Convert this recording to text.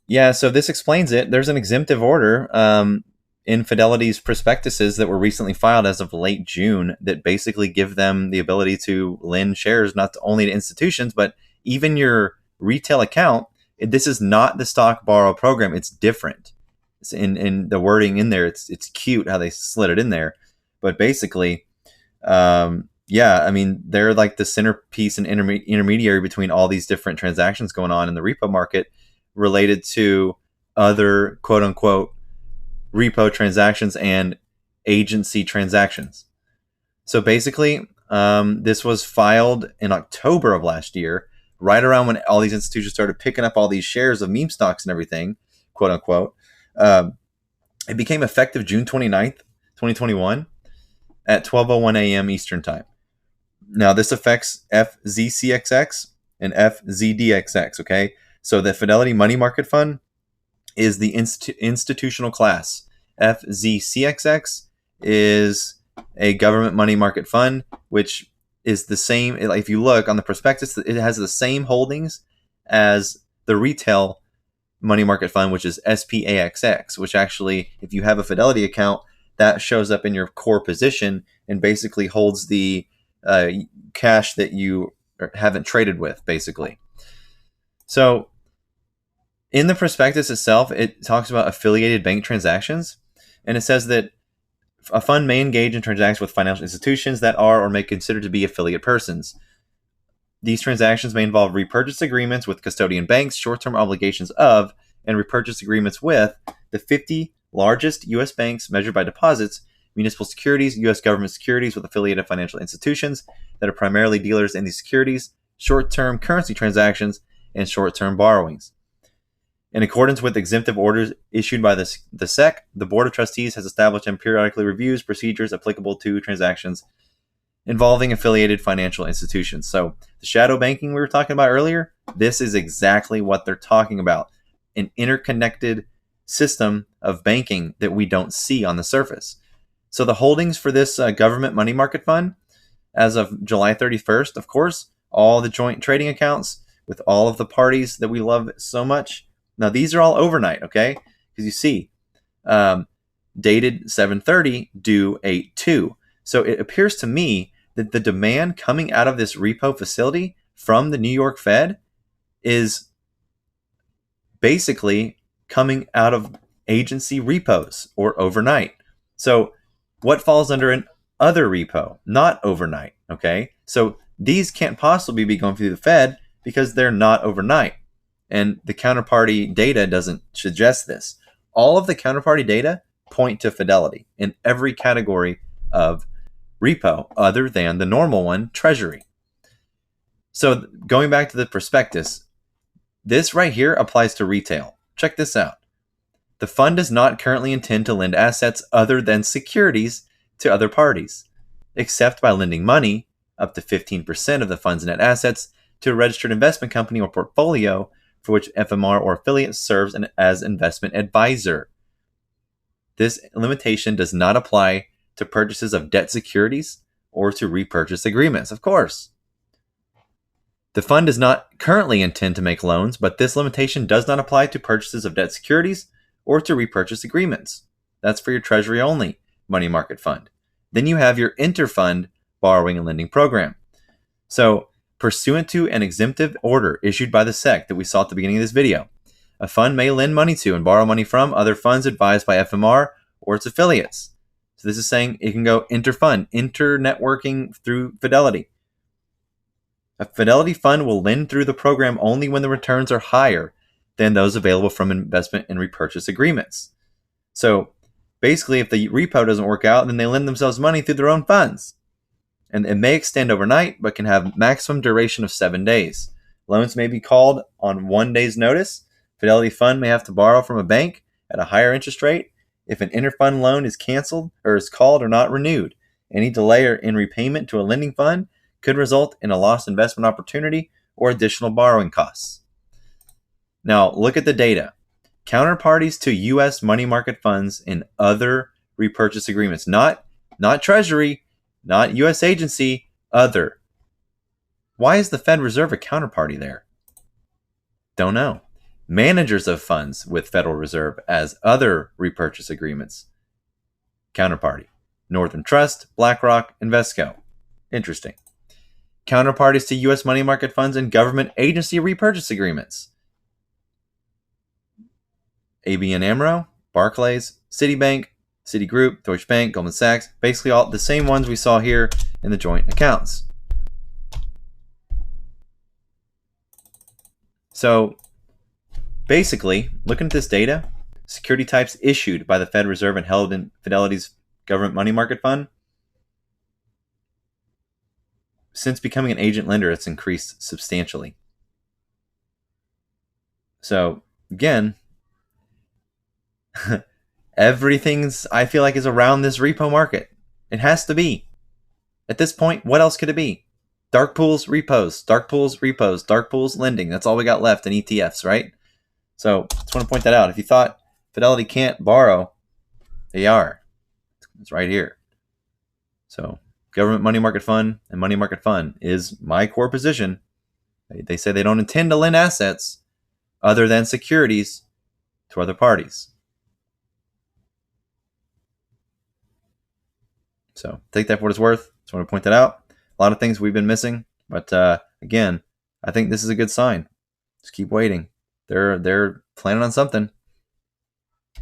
Yeah, so this explains it. There's an exemptive order in Fidelity's prospectuses that were recently filed as of late June that basically give them the ability to lend shares not only to institutions, but even your retail account. This is not the stock borrow program. It's different. It's in the wording in there. It's cute how they slid it in there. But basically, yeah, I mean, they're like the centerpiece and intermediary between all these different transactions going on in the repo market related to other quote unquote repo transactions and agency transactions. So basically, this was filed in October of last year, right around when all these institutions started picking up all these shares of meme stocks and everything, quote unquote. It became effective June 29th, 2021 at 12:01 a.m. Eastern Time. Now, this affects FZCXX and FZDXX, okay? So the Fidelity Money Market Fund is the institutional class. FZCXX is a government money market fund, which is the same. If you look on the prospectus, it has the same holdings as the retail money market fund, which is SPAXX, which actually, if you have a Fidelity account, that shows up in your core position and basically holds the cash that you haven't traded with, basically. So in the prospectus itself, it talks about affiliated bank transactions, and it says that a fund may engage in transactions with financial institutions that are or may consider to be affiliate persons. These transactions may involve repurchase agreements with custodian banks, short-term obligations of, and repurchase agreements with the 50 largest U.S. banks measured by deposits, municipal securities, U.S. government securities with affiliated financial institutions that are primarily dealers in these securities, short-term currency transactions, and short-term borrowings. In accordance with exemptive orders issued by the SEC, the Board of Trustees has established and periodically reviews procedures applicable to transactions involving affiliated financial institutions. So the shadow banking we were talking about earlier, this is exactly what they're talking about. An interconnected system of banking that we don't see on the surface. So the holdings for this government money market fund, as of July 31st, of course, all the joint trading accounts with all of the parties that we love so much. Now, these are all overnight, okay? Because you see, dated 7/30, due 8/2. So it appears to me that the demand coming out of this repo facility from the New York Fed is basically coming out of agency repos or overnight. So what falls under an other repo? Not overnight, okay? So these can't possibly be going through the Fed because they're not overnight. And the counterparty data doesn't suggest this. All of the counterparty data point to Fidelity in every category of repo other than the normal one, Treasury. So going back to the prospectus, this right here applies to retail. Check this out. The fund does not currently intend to lend assets other than securities to other parties, except by lending money, up to 15% of the fund's net assets, to a registered investment company or portfolio for which FMR or affiliate serves as investment advisor. This limitation does not apply to purchases of debt securities or to repurchase agreements, of course. The fund does not currently intend to make loans, but this limitation does not apply to purchases of debt securities or to repurchase agreements. That's for your Treasury only money market fund. Then you have your interfund borrowing and lending program. So, pursuant to an exemptive order issued by the SEC that we saw at the beginning of this video, a fund may lend money to and borrow money from other funds advised by FMR or its affiliates. So this is saying it can go interfund, inter-networking through Fidelity. A Fidelity fund will lend through the program only when the returns are higher than those available from investment and repurchase agreements. So basically, if the repo doesn't work out, then they lend themselves money through their own funds. And it may extend overnight, but can have maximum duration of 7 days. Loans may be called on 1 day's notice. Fidelity fund may have to borrow from a bank at a higher interest rate if an interfund loan is canceled or is called or not renewed. Any delay in repayment to a lending fund could result in a lost investment opportunity or additional borrowing costs. Now, look at the data. Counterparties to U.S. money market funds and other repurchase agreements, not Treasury, not U.S. agency, other. Why is the Fed Reserve a counterparty there? Don't know. managers of funds with Federal Reserve as other repurchase agreements. Counterparty: Northern Trust, BlackRock, Invesco. Interesting. Counterparties to U.S. money market funds and government agency repurchase agreements. ABN AMRO, Barclays, Citibank, Citigroup, Deutsche Bank, Goldman Sachs. Basically all the same ones we saw here in the joint accounts. So basically, looking at this data, security types issued by the Fed Reserve and held in Fidelity's government money market fund, since becoming an agent lender, it's increased substantially. So again, everything's, I feel like, is around this repo market. It has to be. At this point, what else could it be? Dark pools, repos, dark pools, repos, dark pools, lending. That's all we got left in ETFs, right? So just want to point that out. If you thought Fidelity can't borrow, they are. It's right here. So government money market fund and money market fund is my core position. They say they don't intend to lend assets other than securities to other parties. So take that for what it's worth. Just want to point that out. A lot of things we've been missing, but again, I think this is a good sign. Just keep waiting. They're planning on something.